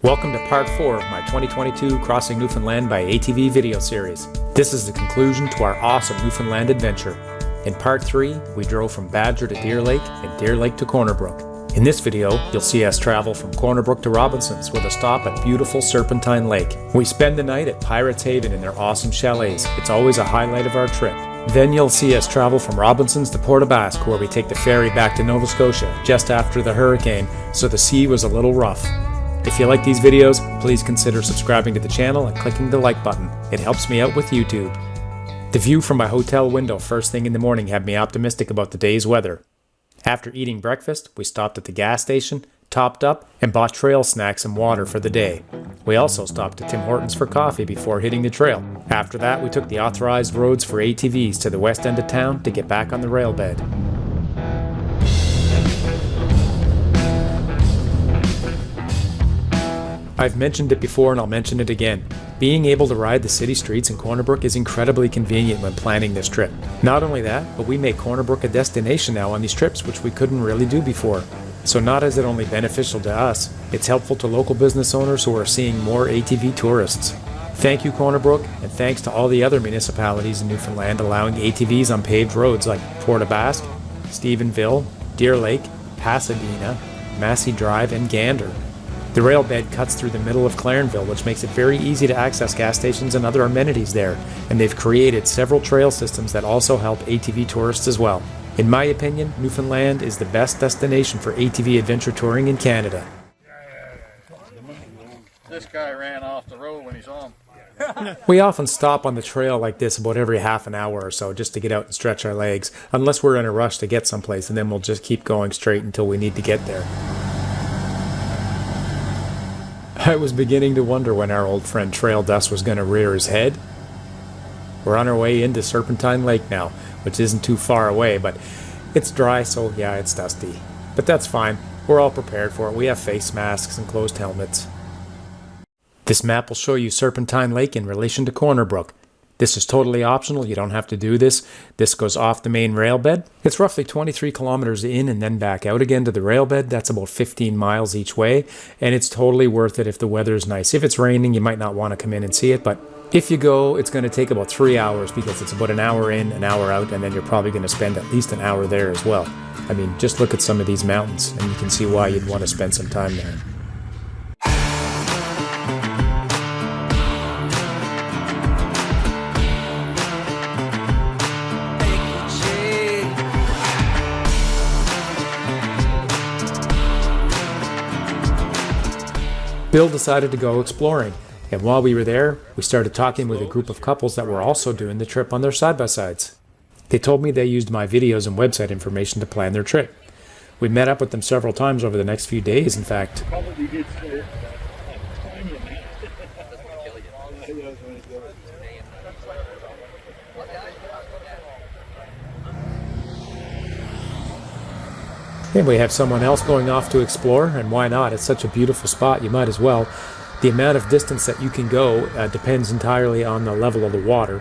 Welcome to part 4 of my 2022 Crossing Newfoundland by ATV video series. This is the conclusion to our awesome Newfoundland adventure. In part 3, we drove from Badger to Deer Lake and Deer Lake to Corner Brook. In this video, you'll see us travel from Corner Brook to Robinson's with a stop at beautiful Serpentine Lake. We spend the night at Pirates Haven in their awesome chalets. It's always a highlight of our trip. Then you'll see us travel from Robinson's to Basques, where we take the ferry back to Nova Scotia just after the hurricane, so the sea was a little rough. If you like these videos, please consider subscribing to the channel and clicking the like button. It helps me out with YouTube. The view from my hotel window first thing in the morning had me optimistic about the day's weather. After eating breakfast, we stopped at the gas station, topped up, and bought trail snacks and water for the day. We also stopped at Tim Hortons for coffee before hitting the trail. After that, we took the authorized roads for ATVs to the west end of town to get back on the rail bed. I've mentioned it before and I'll mention it again. Being able to ride the city streets in Corner Brook is incredibly convenient when planning this trip. Not only that, but we make Corner Brook a destination now on these trips, which we couldn't really do before. So not is it only beneficial to us, it's helpful to local business owners who are seeing more ATV tourists. Thank you, Corner Brook, and thanks to all the other municipalities in Newfoundland allowing ATVs on paved roads like Basques, Stephenville, Deer Lake, Pasadena, Massey Drive, and Gander. The rail bed cuts through the middle of Clarenville, which makes it very easy to access gas stations and other amenities there, and they've created several trail systems that also help ATV tourists as well. In my opinion, Newfoundland is the best destination for ATV adventure touring in Canada. This guy ran off the road when he's on. We often stop on the trail like this about every half an hour or so just to get out and stretch our legs, unless we're in a rush to get someplace, and then we'll just keep going straight until we need to get there. I was beginning to wonder when our old friend Trail Dust was going to rear his head. We're on our way into Serpentine Lake now, which isn't too far away, but it's dry, so yeah, it's dusty. But that's fine. We're all prepared for it. We have face masks and closed helmets. This map will show you Serpentine Lake in relation to Corner Brook. This is totally optional. You don't have to do this. This goes off the main rail bed. It's roughly 23 kilometers in and then back out again to the rail bed. That's about 15 miles each way, and it's totally worth it if the weather is nice. If it's raining, you might not want to come in and see it, but if you go, it's going to take about 3 hours because it's about an hour in, an hour out, and then you're probably going to spend at least an hour there as well. I mean, just look at some of these mountains, and you can see why you'd want to spend some time there. Bill decided to go exploring, and while we were there, we started talking with a group of couples that were also doing the trip on their side-by-sides. They told me they used my videos and website information to plan their trip. We met up with them several times over the next few days, in fact. And we have someone else going off to explore, and why not? It's such a beautiful spot, you might as well. The amount of distance that you can go depends entirely on the level of the water.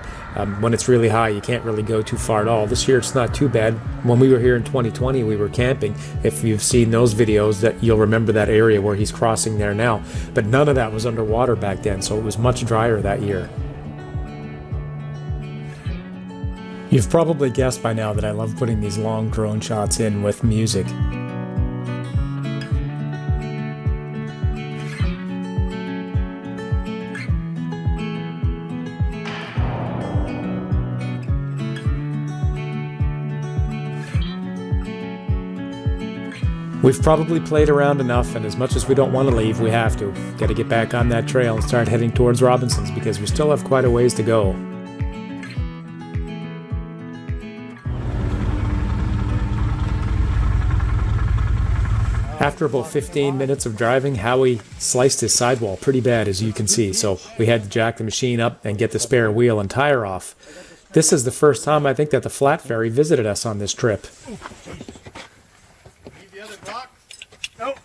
When it's really high, you can't really go too far at all. This year, it's not too bad. When we were here in 2020, we were camping. If you've seen those videos, that you'll remember that area where he's crossing there now. But none of that was underwater back then, so it was much drier that year. You've probably guessed by now that I love putting these long drone shots in with music. We've probably played around enough, and as much as we don't want to leave, we have to. Got to get back on that trail and start heading towards Robinson's because we still have quite a ways to go. After about 15 minutes of driving, Howie sliced his sidewall pretty bad, as you can see, so we had to jack the machine up and get the spare wheel and tire off. This is the first time I think that the Flat Ferry visited us on this trip. Need the other block? Nope.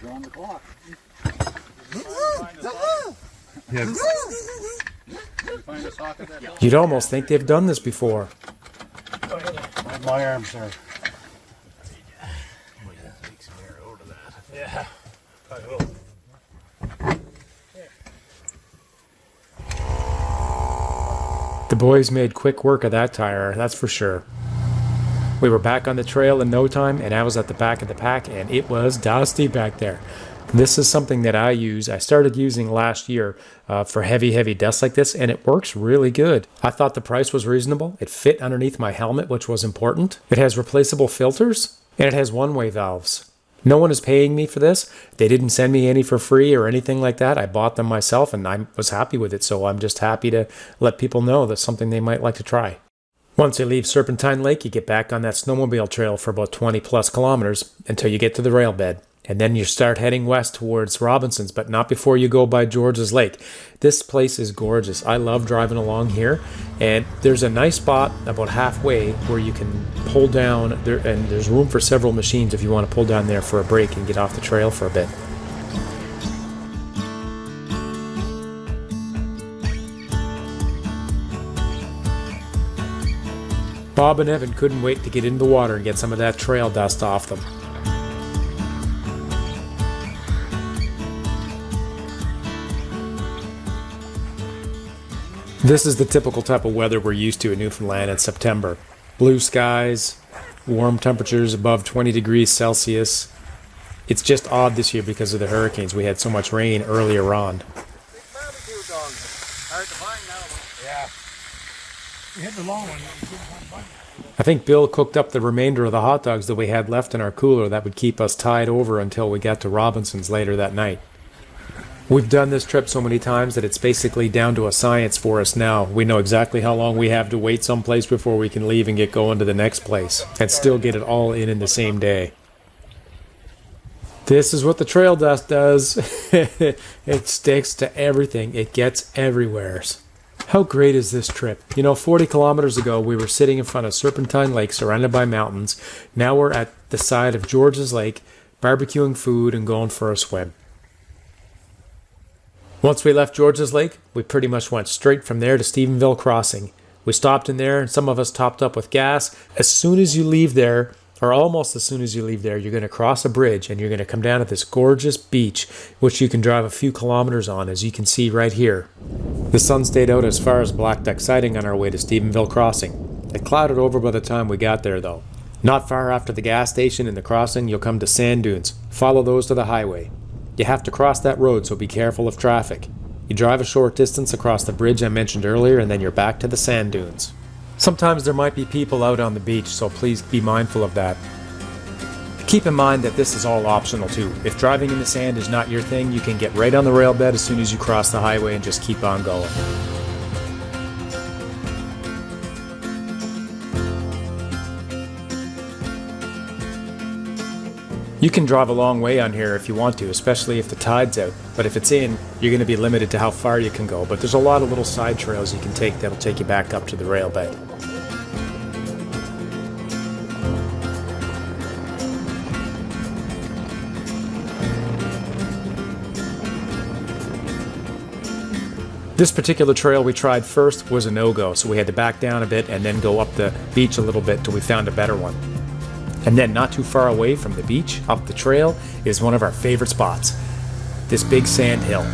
We're on the clock. You'd almost think they've done this before. My arms are. Yeah. The boys made quick work of that tire, that's for sure. We were back on the trail in no time, and I was at the back of the pack, and it was dusty back there. This is something that I started using last year for heavy dust like this, and it works really good. I thought the price was reasonable. It fit underneath my helmet, which was important. It has replaceable filters, and it has one-way valves. No one is paying me for this. They didn't send me any for free or anything like that. I bought them myself, and I was happy with it, so I'm just happy to let people know that's something they might like to try. Once you leave Serpentine Lake, you get back on that snowmobile trail for about 20 plus kilometers until you get to the rail bed. And then you start heading west towards Robinson's, but not before you go by George's Lake. This place is gorgeous. I love driving along here. And there's a nice spot about halfway where you can pull down, there, and there's room for several machines if you want to pull down there for a break and get off the trail for a bit. Bob and Evan couldn't wait to get into the water and get some of that trail dust off them. This is the typical type of weather we're used to in Newfoundland in September. Blue skies, warm temperatures above 20 degrees Celsius. It's just odd this year because of the hurricanes. We had so much rain earlier on. Barbecue dog. Hard to find now. Yeah. You hit the long one. I think Bill cooked up the remainder of the hot dogs that we had left in our cooler that would keep us tied over until we got to Robinson's later that night. We've done this trip so many times that it's basically down to a science for us now. We know exactly how long we have to wait someplace before we can leave and get going to the next place and still get it all in the same day. This is what the trail dust does. It sticks to everything. It gets everywhere. How great is this trip? You know, 40 kilometers ago, we were sitting in front of Serpentine Lake, surrounded by mountains. Now we're at the side of George's Lake, barbecuing food and going for a swim. Once we left George's Lake, we pretty much went straight from there to Stephenville Crossing. We stopped in there, and some of us topped up with gas. As soon as you leave there, or almost as soon as you leave there, you're going to cross a bridge, and you're going to come down to this gorgeous beach, which you can drive a few kilometers on, as you can see right here. The sun stayed out as far as Black Duck Sighting on our way to Stephenville Crossing. It clouded over by the time we got there, though. Not far after the gas station and the crossing, you'll come to sand dunes. Follow those to the highway. You have to cross that road, so be careful of traffic. You drive a short distance across the bridge I mentioned earlier, and then you're back to the sand dunes. Sometimes there might be people out on the beach, so please be mindful of that. Keep in mind that this is all optional too. If driving in the sand is not your thing, you can get right on the rail bed as soon as you cross the highway and just keep on going. You can drive a long way on here if you want to, especially if the tide's out. But if it's in, you're going to be limited to how far you can go. But there's a lot of little side trails you can take that'll take you back up to the rail bed. This particular trail we tried first was a no-go, so we had to back down a bit and then go up the beach a little bit till we found a better one. And then not too far away from the beach, up the trail, is one of our favorite spots. This big sand hill.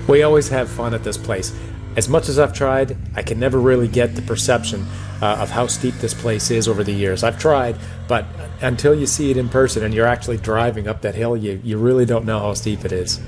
We always have fun at this place. As much as I've tried, I can never really get the perception of how steep this place is over the years. I've tried, but until you see it in person and you're actually driving up that hill, you really don't know how steep it is.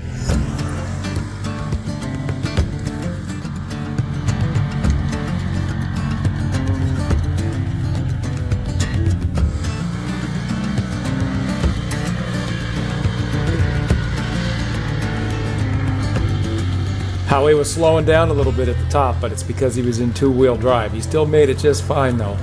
Howie was slowing down a little bit at the top, but it's because he was in two-wheel drive. He still made it just fine, though.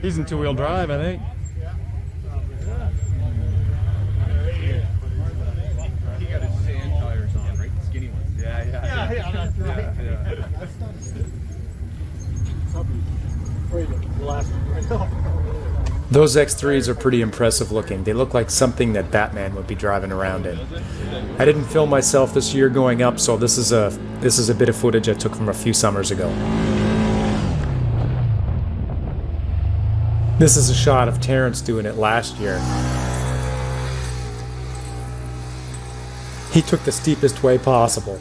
He's in two-wheel drive, I think. Those X3s are pretty impressive looking. They look like something that Batman would be driving around in. I didn't film myself this year going up, so this is a bit of footage I took from a few summers ago. This is a shot of Terrence doing it last year. He took the steepest way possible.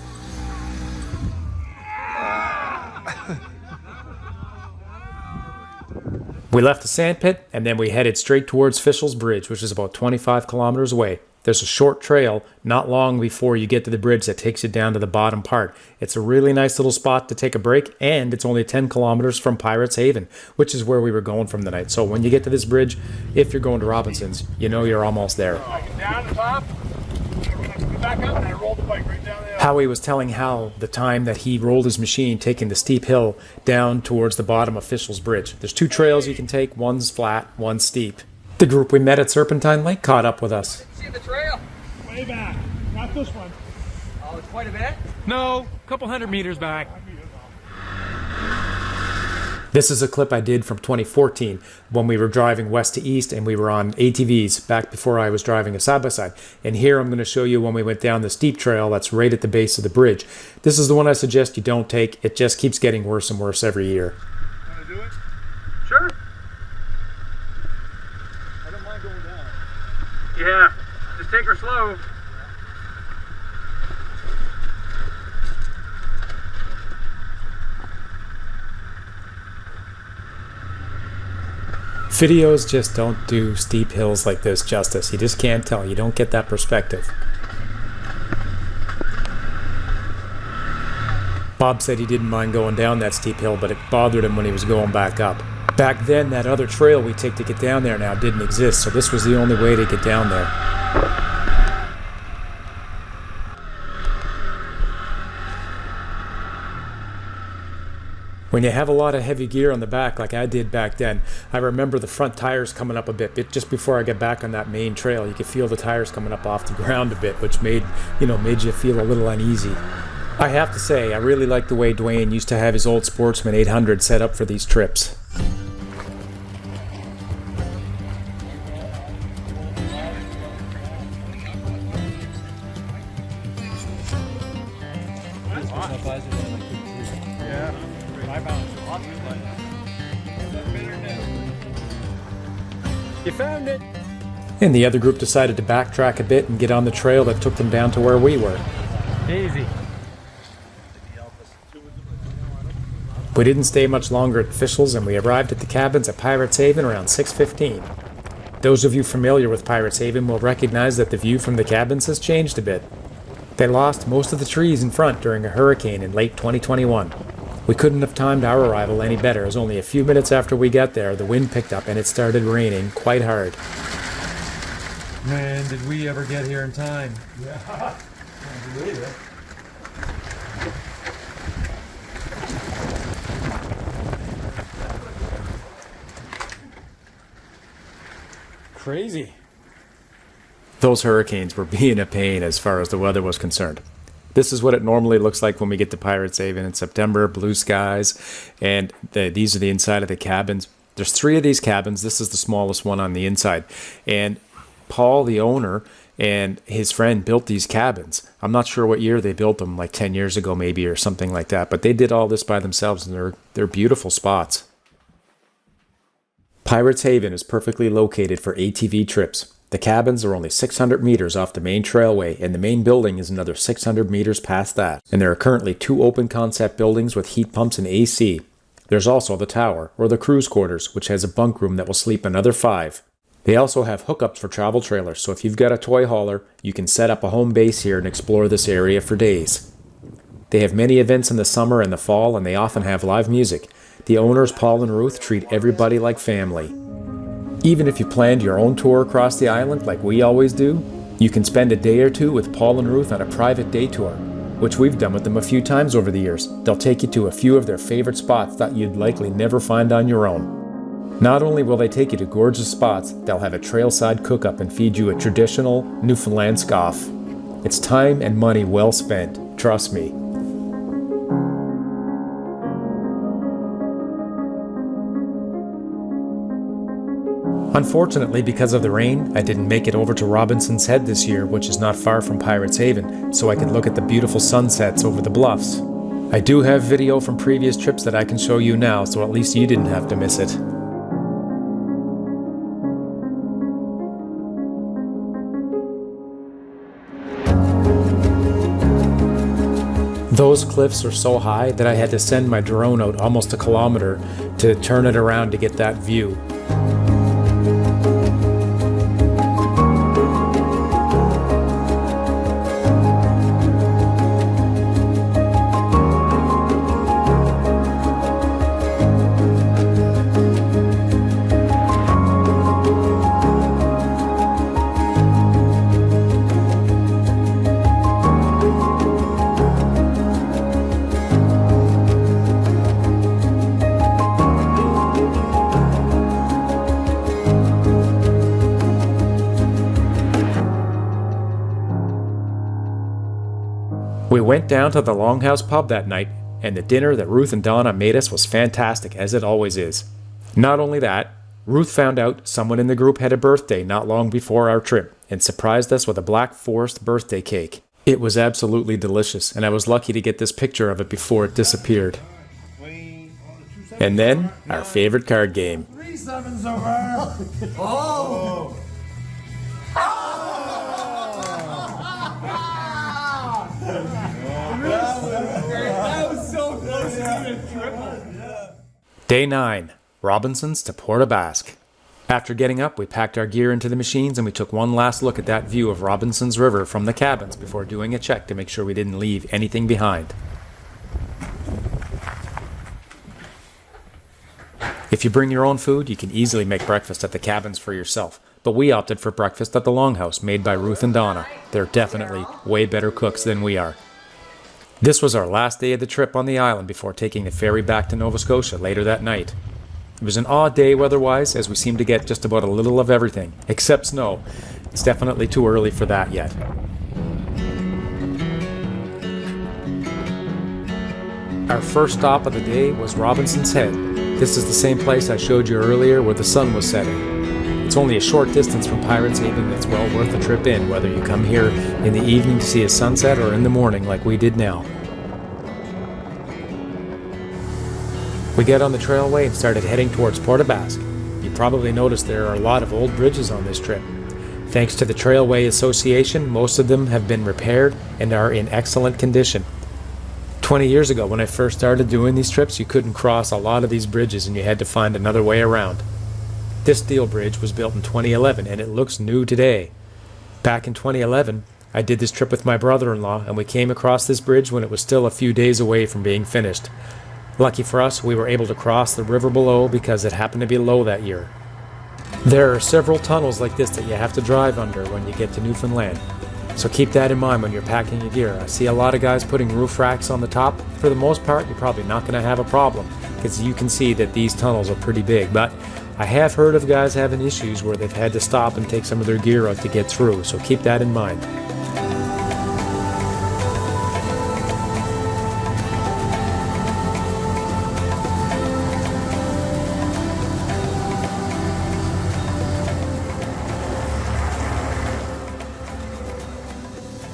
We left the sandpit, and then we headed straight towards Fischells Bridge, which is about 25 kilometers away. There's a short trail not long before you get to the bridge that takes you down to the bottom part. It's a really nice little spot to take a break, and it's only 10 kilometers from Pirates Haven, which is where we were going from the night. So when you get to this bridge, if you're going to Robinson's, you know you're almost there. I get down the top, back up, and I rolled the bike right down there. Howie was telling Hal the time that he rolled his machine taking the steep hill down towards the bottom of Fischells Bridge. There's two trails you can take, one's flat, one's steep. The group we met at Serpentine Lake caught up with us. See the trail? Way back. Not this one. Oh, it's quite a bit? No, a couple 100 meters back. This is a clip I did from 2014 when we were driving west to east and we were on ATVs back before I was driving a side-by-side. And here I'm going to show you when we went down the steep trail that's right at the base of the bridge. This is the one I suggest you don't take. It just keeps getting worse and worse every year. Want to do it? Sure. I don't mind going down. Yeah, just take her slow. Videos just don't do steep hills like this justice. You just can't tell. You don't get that perspective. Bob said he didn't mind going down that steep hill, but it bothered him when he was going back up. Back then, that other trail we take to get down there now didn't exist, so this was the only way to get down there. When you have a lot of heavy gear on the back like I did back then, I remember the front tires coming up a bit. Just before I get back on that main trail, you could feel the tires coming up off the ground a bit, which made you feel a little uneasy. I have to say, I really like the way Dwayne used to have his old Sportsman 800 set up for these trips. You found it! And the other group decided to backtrack a bit and get on the trail that took them down to where we were. Easy. We didn't stay much longer at Fischells, and we arrived at the cabins at Pirates Haven around 6:15. Those of you familiar with Pirates Haven will recognize that the view from the cabins has changed a bit. They lost most of the trees in front during a hurricane in late 2021. We couldn't have timed our arrival any better, as only a few minutes after we got there, the wind picked up and it started raining quite hard. Man, did we ever get here in time? Yeah. I believe it. Crazy. Those hurricanes were being a pain as far as the weather was concerned. This is what it normally looks like when we get to Pirates Haven in September, blue skies, and these are the inside of the cabins. There's 3 of these cabins. This is the smallest one on the inside. And Paul, the owner, and his friend built these cabins. I'm not sure what year they built them, like 10 years ago maybe or something like that, but they did all this by themselves, and they're beautiful spots. Pirates Haven is perfectly located for ATV trips. The cabins are only 600 meters off the main trailway, and the main building is another 600 meters past that. And there are currently 2 open concept buildings with heat pumps and AC. There's also the tower, or the cruise quarters, which has a bunk room that will sleep another 5. They also have hookups for travel trailers, so if you've got a toy hauler, you can set up a home base here and explore this area for days. They have many events in the summer and the fall, and they often have live music. The owners, Paul and Ruth, treat everybody like family. Even if you planned your own tour across the island like we always do, you can spend a day or 2 with Paul and Ruth on a private day tour, which we've done with them a few times over the years. They'll take you to a few of their favorite spots that you'd likely never find on your own. Not only will they take you to gorgeous spots, they'll have a trailside cook-up and feed you a traditional Newfoundland scoff. It's time and money well spent, trust me. Unfortunately, because of the rain, I didn't make it over to Robinson's Head this year, which is not far from Pirates Haven, so I could look at the beautiful sunsets over the bluffs. I do have video from previous trips that I can show you now, so at least you didn't have to miss it. Those cliffs are so high that I had to send my drone out almost a kilometer to turn it around to get that view. We went down to the Longhouse pub that night, and the dinner that Ruth and Donna made us was fantastic, as it always is. Not only that, Ruth found out someone in the group had a birthday not long before our trip, and surprised us with a Black Forest birthday cake. It was absolutely delicious, and I was lucky to get this picture of it before it disappeared. And then, our favorite card game. 3 sevens over. Oh! That was so close to being a triple. Day 9. Robinson's to Port aux Basques. After getting up, we packed our gear into the machines and we took one last look at that view of Robinson's River from the cabins before doing a check to make sure we didn't leave anything behind. If you bring your own food, you can easily make breakfast at the cabins for yourself, but we opted for breakfast at the Longhouse made by Ruth and Donna. They're definitely way better cooks than we are. This was our last day of the trip on the island before taking the ferry back to Nova Scotia later that night. It was an odd day weather-wise, as we seemed to get just about a little of everything, except snow. It's definitely too early for that yet. Our first stop of the day was Robinson's Head. This is the same place I showed you earlier where the sun was setting. It's only a short distance from Pirates Haven that's well worth a trip in, whether you come here in the evening to see a sunset or in the morning like we did now. We got on the trailway and started heading towards Port aux Basques. You probably noticed there are a lot of old bridges on this trip. Thanks to the Trailway Association, most of them have been repaired and are in excellent condition. 20 years ago, when I first started doing these trips, you couldn't cross a lot of these bridges and you had to find another way around. This steel bridge was built in 2011 and it looks new today. Back in 2011, I did this trip with my brother-in-law and we came across this bridge when it was still a few days away from being finished. Lucky for us, we were able to cross the river below because it happened to be low that year. There are several tunnels like this that you have to drive under when you get to Newfoundland. So keep that in mind when you're packing your gear. I see a lot of guys putting roof racks on the top. For the most part, you're probably not going to have a problem because you can see that these tunnels are pretty big. But I have heard of guys having issues where they've had to stop and take some of their gear out to get through. So keep that in mind.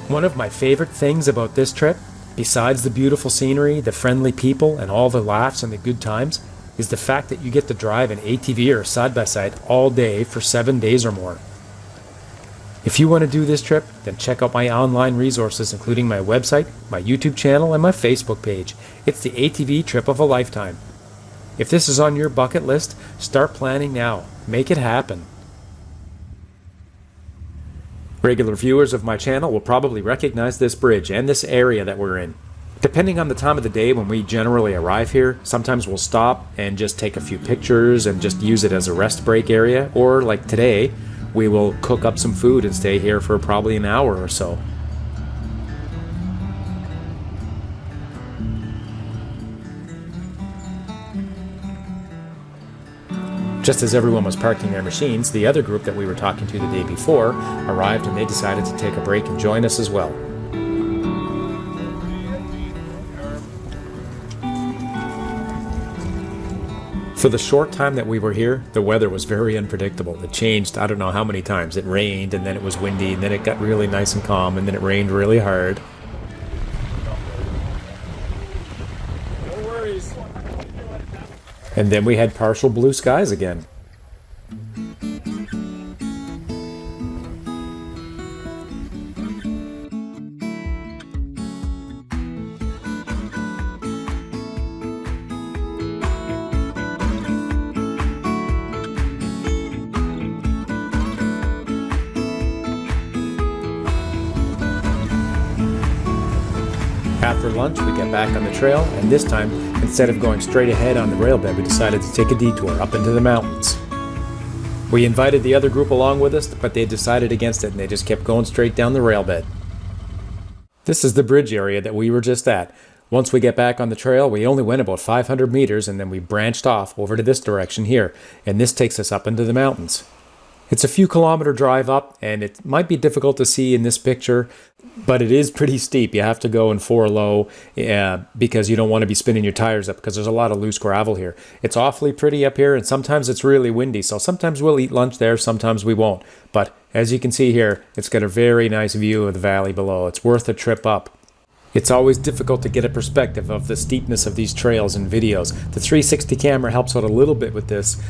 One of my favorite things about this trip, besides the beautiful scenery, the friendly people, and all the laughs and the good times, is the fact that you get to drive an ATV or side-by-side all day for 7 days or more. If you want to do this trip, then check out my online resources, including my website, my YouTube channel, and my Facebook page. It's the ATV trip of a lifetime. If this is on your bucket list, start planning now. Make it happen. Regular viewers of my channel will probably recognize this bridge and this area that we're in. Depending on the time of the day when we generally arrive here, sometimes we'll stop and just take a few pictures and just use it as a rest break area, or like today, we will cook up some food and stay here for probably an hour or so. Just as everyone was parking their machines, the other group that we were talking to the day before arrived and they decided to take a break and join us as well. For the short time that we were here, the weather was very unpredictable. It changed, I don't know how many times. It rained, and then it was windy, and then it got really nice and calm, and then it rained really hard. No worries. And then we had partial blue skies again. After lunch, we get back on the trail, and this time, instead of going straight ahead on the rail bed, we decided to take a detour up into the mountains. We invited the other group along with us, but they decided against it, and they just kept going straight down the rail bed. This is the bridge area that we were just at. Once we get back on the trail, we only went about 500 meters, and then we branched off over to this direction here, and this takes us up into the mountains. It's a few kilometer drive up, and it might be difficult to see in this picture, but it is pretty steep. You have to go in 4 low because you don't want to be spinning your tires up because there's a lot of loose gravel here. It's awfully pretty up here, and sometimes it's really windy, so sometimes we'll eat lunch there, sometimes we won't. But as you can see here, it's got a very nice view of the valley below. It's worth a trip up. It's always difficult to get a perspective of the steepness of these trails in videos. The 360 camera helps out a little bit with this.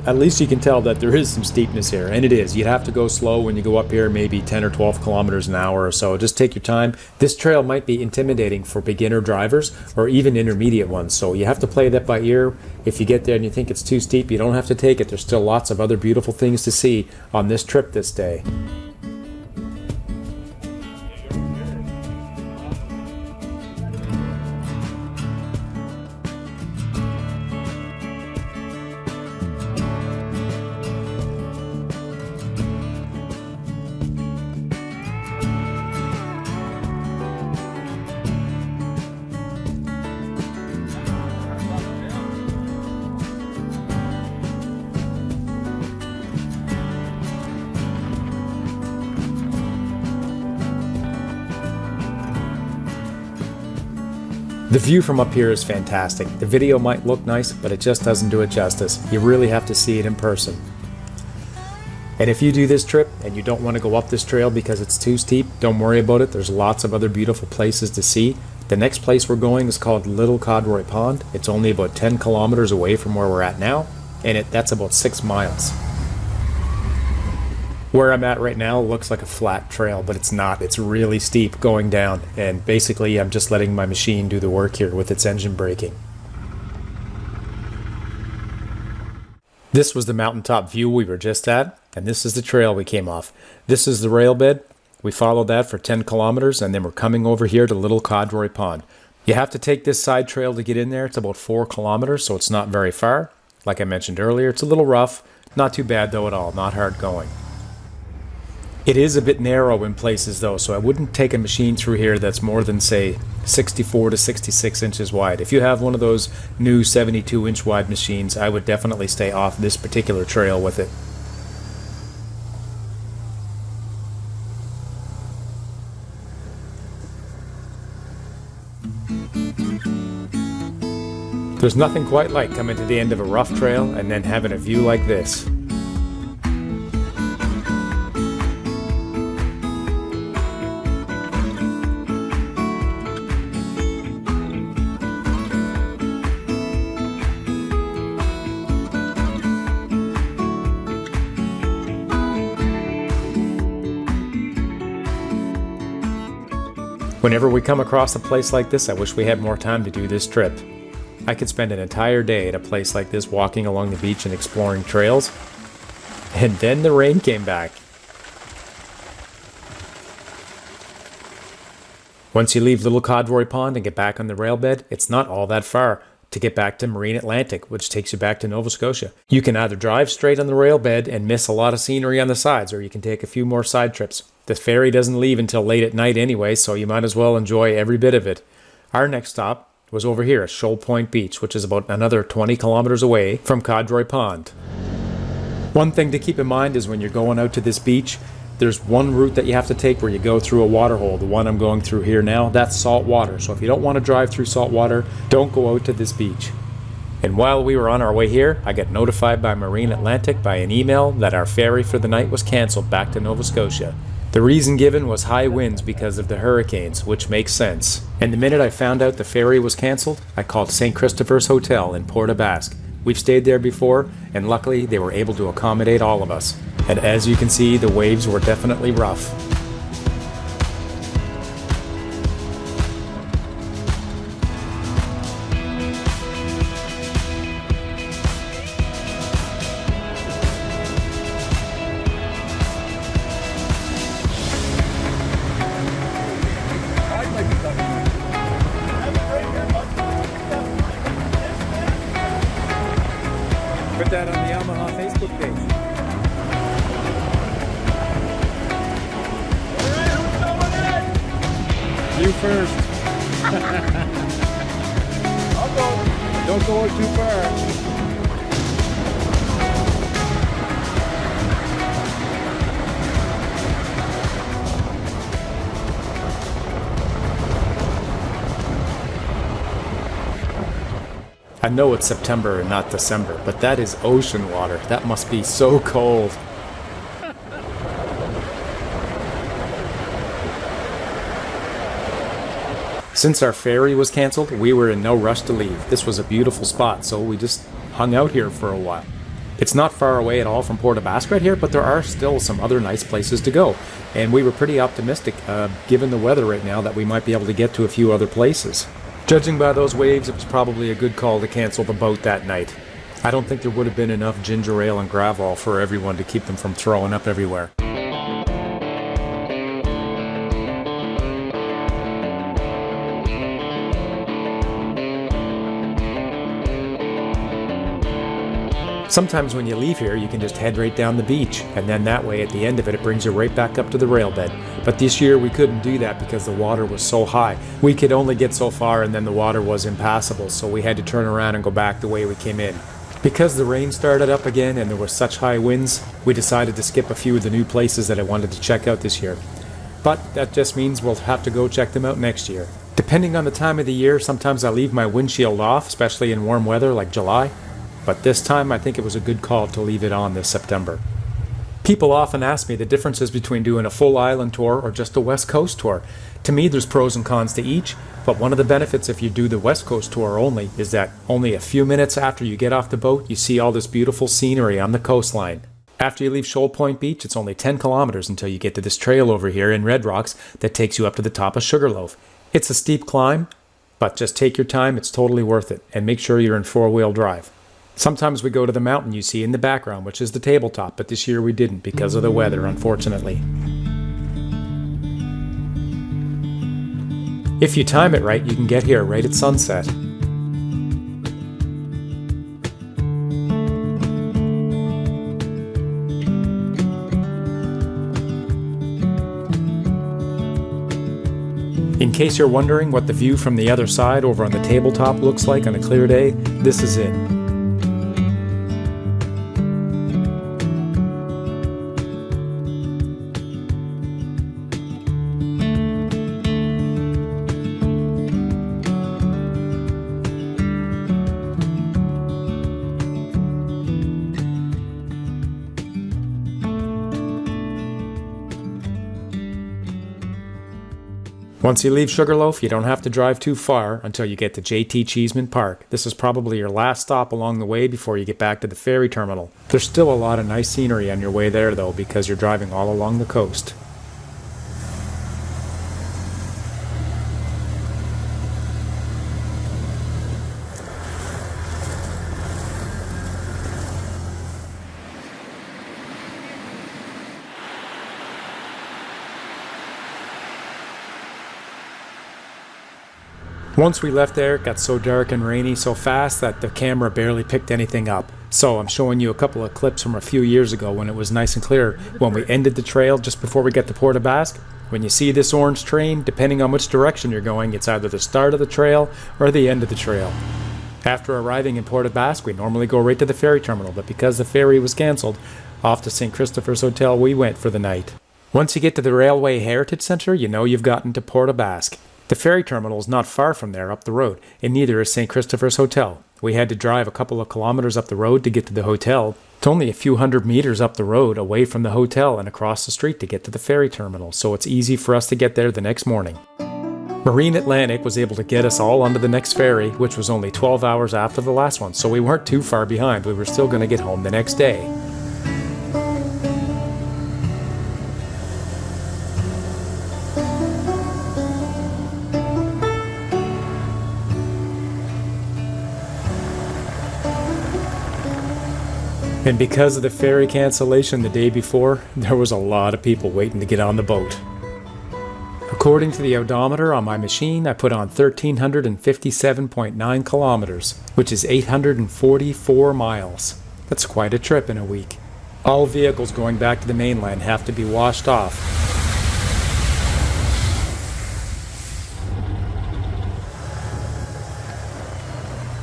At least you can tell that there is some steepness here, and it is. You'd have to go slow when you go up here, maybe 10 or 12 kilometers an hour or so. Just take your time. This trail might be intimidating for beginner drivers or even intermediate ones, so you have to play that by ear. If you get there and you think it's too steep, you don't have to take it. There's still lots of other beautiful things to see on this trip this day. The view from up here is fantastic. The video might look nice, but it just doesn't do it justice. You really have to see it in person. And if you do this trip and you don't want to go up this trail because it's too steep, don't worry about it. There's lots of other beautiful places to see. The next place we're going is called Little Codroy Pond. It's only about 10 kilometers away from where we're at now, and that's about 6 miles. Where I'm at right now looks like a flat trail, but it's not. It's really steep going down, and basically I'm just letting my machine do the work here with its engine braking. This was the mountaintop view we were just at, and this is the trail we came off. This is the rail bed. We followed that for 10 kilometers, and then we're coming over here to Little Codroy Pond. You have to take this side trail to get in there. It's about 4 kilometers, so it's not very far. Like I mentioned earlier, it's a little rough. Not too bad though at all, not hard going. It is a bit narrow in places though, so I wouldn't take a machine through here that's more than, say, 64 to 66 inches wide. If you have one of those new 72-inch wide machines, I would definitely stay off this particular trail with it. There's nothing quite like coming to the end of a rough trail and then having a view like this. Whenever we come across a place like this, I wish we had more time to do this trip. I could spend an entire day at a place like this walking along the beach and exploring trails. And then the rain came back. Once you leave Little Codroy Pond and get back on the rail bed, it's not all that far to get back to Marine Atlantic, which takes you back to Nova Scotia. You can either drive straight on the rail bed and miss a lot of scenery on the sides, or you can take a few more side trips. The ferry doesn't leave until late at night anyway, so you might as well enjoy every bit of it. Our next stop was over here at Shoal Point Beach, which is about another 20 kilometers away from Codroy Pond. One thing to keep in mind is when you're going out to this beach, there's one route that you have to take where you go through a water hole. The one I'm going through here now, that's salt water. So if you don't want to drive through salt water, don't go out to this beach. And while we were on our way here, I got notified by Marine Atlantic by an email that our ferry for the night was cancelled back to Nova Scotia. The reason given was high winds because of the hurricanes, which makes sense. And the minute I found out the ferry was cancelled, I called St. Christopher's Hotel in Port Basque. We've stayed there before, and luckily they were able to accommodate all of us. And as you can see, the waves were definitely rough. Put that on the Yamaha Facebook page. You first. I'll go. Don't go too far. I know it's September and not December, but that is ocean water. That must be so cold. Since our ferry was cancelled, we were in no rush to leave. This was a beautiful spot, so we just hung out here for a while. It's not far away at all from Port Basque right here, but there are still some other nice places to go. And we were pretty optimistic, given the weather right now, that we might be able to get to a few other places. Judging by those waves, it was probably a good call to cancel the boat that night. I don't think there would have been enough ginger ale and Gravol for everyone to keep them from throwing up everywhere. Sometimes when you leave here, you can just head right down the beach, and then that way at the end of it, it brings you right back up to the rail bed. But this year we couldn't do that because the water was so high. We could only get so far and then the water was impassable, so we had to turn around and go back the way we came in. Because the rain started up again and there were such high winds, we decided to skip a few of the new places that I wanted to check out this year. But that just means we'll have to go check them out next year. Depending on the time of the year, sometimes I leave my windshield off, especially in warm weather like July. But this time I think it was a good call to leave it on this September. People often ask me the differences between doing a full island tour or just a West Coast tour. To me there's pros and cons to each, but one of the benefits if you do the West Coast tour only is that only a few minutes after you get off the boat you see all this beautiful scenery on the coastline. After you leave Shoal Point Beach, it's only 10 kilometers until you get to this trail over here in Red Rocks that takes you up to the top of Sugarloaf. It's a steep climb, but just take your time, it's totally worth it, and make sure you're in four-wheel drive. Sometimes we go to the mountain you see in the background, which is the Tabletop, but this year we didn't because of the weather, unfortunately. If you time it right, you can get here right at sunset. In case you're wondering what the view from the other side over on the Tabletop looks like on a clear day, this is it. Once you leave Sugarloaf, you don't have to drive too far until you get to Cheeseman Park. This is probably your last stop along the way before you get back to the ferry terminal. There's still a lot of nice scenery on your way there though because you're driving all along the coast. Once we left there, it got so dark and rainy so fast that the camera barely picked anything up. So I'm showing you a couple of clips from a few years ago when it was nice and clear. When we ended the trail just before we get to Port Basque, when you see this orange train, depending on which direction you're going, it's either the start of the trail or the end of the trail. After arriving in Port Basque, we normally go right to the ferry terminal, but because the ferry was cancelled, off to St. Christopher's Hotel we went for the night. Once you get to the Railway Heritage Centre, you know you've gotten to Port Basque. The ferry terminal is not far from there up the road, and neither is St. Christopher's Hotel. We had to drive a couple of kilometers up the road to get to the hotel. It's only a few hundred meters up the road away from the hotel and across the street to get to the ferry terminal, so it's easy for us to get there the next morning. Marine Atlantic was able to get us all onto the next ferry, which was only 12 hours after the last one, so we weren't too far behind. We were still going to get home the next day. And because of the ferry cancellation the day before, there was a lot of people waiting to get on the boat. According to the odometer on my machine, I put on 1,357.9 kilometers, which is 844 miles. That's quite a trip in a week. All vehicles going back to the mainland have to be washed off.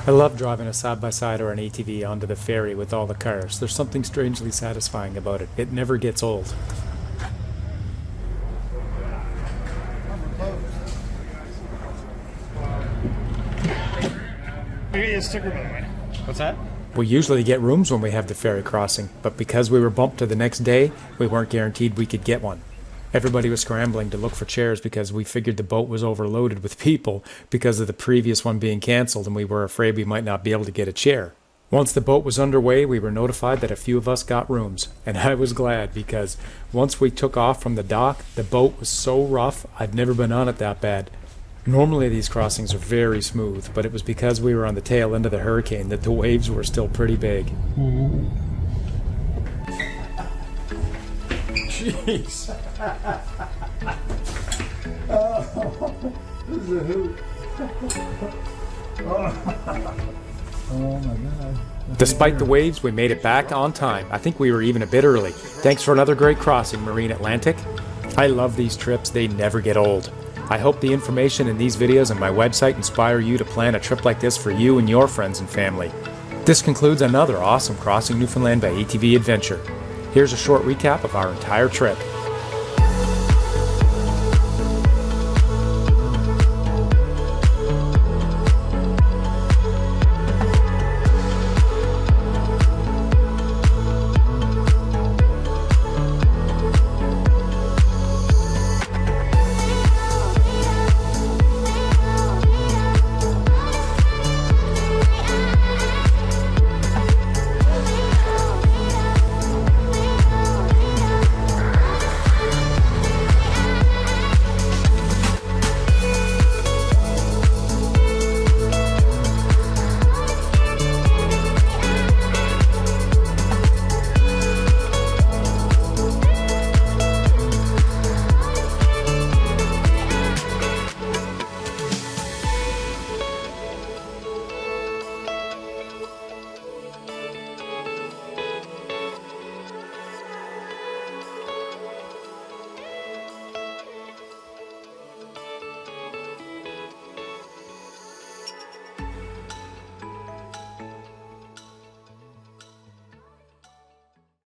I love driving a side-by-side or an ATV onto the ferry with all the cars. There's something strangely satisfying about it. It never gets old. What's that? We usually get rooms when we have the ferry crossing, but because we were bumped to the next day, we weren't guaranteed we could get one. Everybody was scrambling to look for chairs because we figured the boat was overloaded with people because of the previous one being cancelled, and we were afraid we might not be able to get a chair. Once the boat was underway, we were notified that a few of us got rooms, and I was glad because once we took off from the dock, the boat was so rough, I'd never been on it that bad. Normally these crossings are very smooth, but it was because we were on the tail end of the hurricane that the waves were still pretty big. Jeez. Oh, this is a hoot. Oh my God. Despite the waves, we made it back on time. I think we were even a bit early. Thanks for another great crossing, Marine Atlantic. I love these trips. They never get old. I hope the information in these videos and my website inspire you to plan a trip like this for you and your friends and family. This concludes another awesome Crossing Newfoundland by ATV adventure. Here's a short recap of our entire trip.